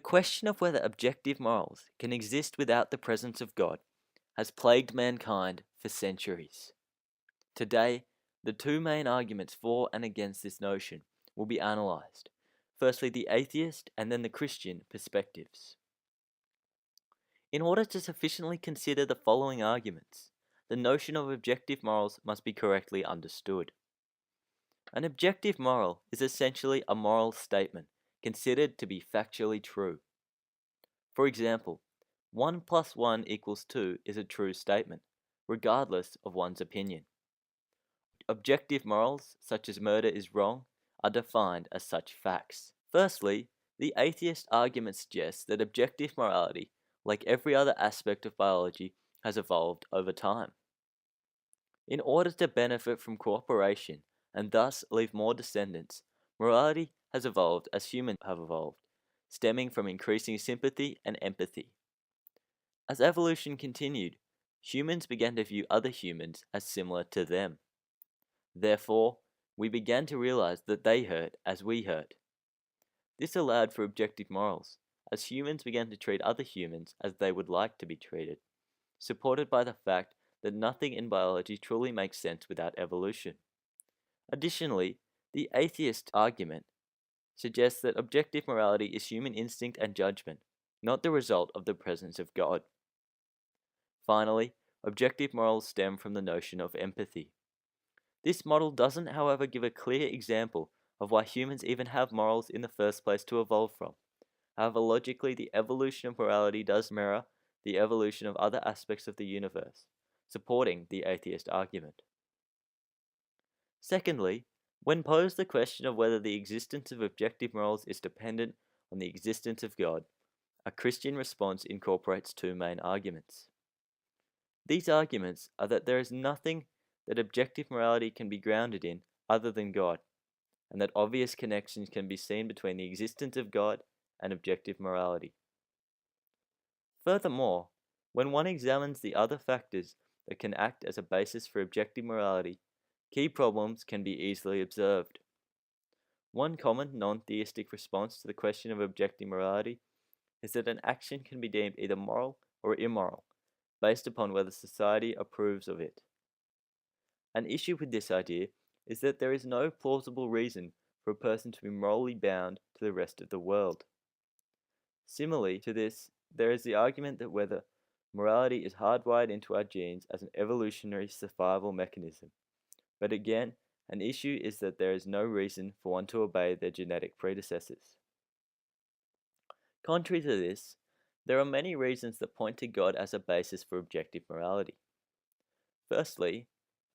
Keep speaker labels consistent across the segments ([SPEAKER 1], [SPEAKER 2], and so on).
[SPEAKER 1] question of whether objective morals can exist without the presence of God has plagued mankind for centuries. Today, the two main arguments for and against this notion will be analysed. Firstly, the atheist and then the Christian perspectives. In order to sufficiently consider the following arguments, the notion of objective morals must be correctly understood. An objective moral is essentially a moral statement considered to be factually true. For example, 1 plus 1 equals 2 is a true statement, regardless of one's opinion. Objective morals, such as murder is wrong, are defined as such facts. Firstly, the atheist argument suggests that objective morality, like every other aspect of biology, has evolved over time. In order to benefit from cooperation and thus leave more descendants, morality has evolved as humans have evolved, stemming from increasing sympathy and empathy. As evolution continued, humans began to view other humans as similar to them. Therefore, we began to realize that they hurt as we hurt. This allowed for objective morals, as humans began to treat other humans as they would like to be treated, supported by the fact that nothing in biology truly makes sense without evolution. Additionally, the atheist argument suggests that objective morality is human instinct and judgment, not the result of the presence of God. Finally, objective morals stem from the notion of empathy. This model doesn't, however, give a clear example of why humans even have morals in the first place to evolve from. However, logically, the evolution of morality does mirror the evolution of other aspects of the universe, supporting the atheist argument. Secondly, when posed the question of whether the existence of objective morals is dependent on the existence of God, a Christian response incorporates two main arguments. These arguments are that there is nothing that objective morality can be grounded in other than God, and that obvious connections can be seen between the existence of God and objective morality. Furthermore, when one examines the other factors that can act as a basis for objective morality, key problems can be easily observed. One common non-theistic response to the question of objective morality is that an action can be deemed either moral or immoral, based upon whether society approves of it. An issue with this idea is that there is no plausible reason for a person to be morally bound to the rest of the world. Similarly to this, there is the argument that whether morality is hardwired into our genes as an evolutionary survival mechanism. But again, an issue is that there is no reason for one to obey their genetic predecessors. Contrary to this, there are many reasons that point to God as a basis for objective morality. Firstly,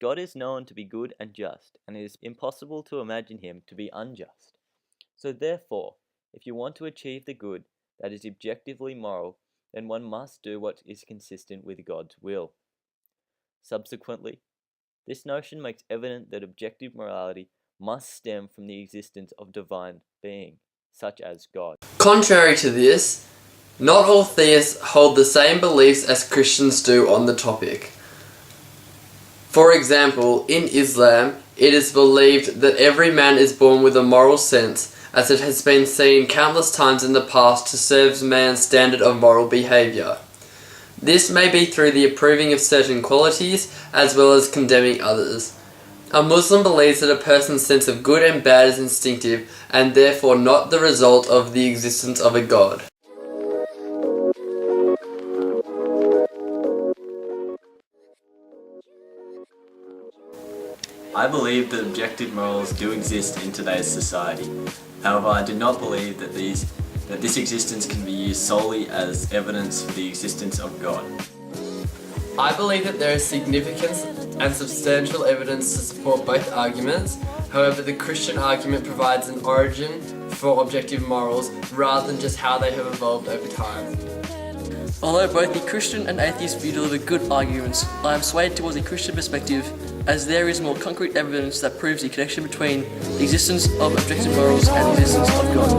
[SPEAKER 1] God is known to be good and just, and it is impossible to imagine him to be unjust. So therefore, if you want to achieve the good that is objectively moral, then one must do what is consistent with God's will. Subsequently, this notion makes evident that objective morality must stem from the existence of divine being, such as God.
[SPEAKER 2] Contrary to this, not all theists hold the same beliefs as Christians do on the topic. For example, in Islam, it is believed that every man is born with a moral sense, as it has been seen countless times in the past to serve man's standard of moral behaviour. This may be through the approving of certain qualities, as well as condemning others. A Muslim believes that a person's sense of good and bad is instinctive, and therefore not the result of the existence of a God.
[SPEAKER 1] I believe that objective morals do exist in today's society. However, I do not believe that this existence can be used solely as evidence for the existence of God.
[SPEAKER 2] I believe that there is significant and substantial evidence to support both arguments. However, the Christian argument provides an origin for objective morals rather than just how they have evolved over time.
[SPEAKER 3] Although both the Christian and atheist view deliver good arguments, I am swayed towards the Christian perspective, as there is more concrete evidence that proves the connection between the existence of objective morals and the existence of God.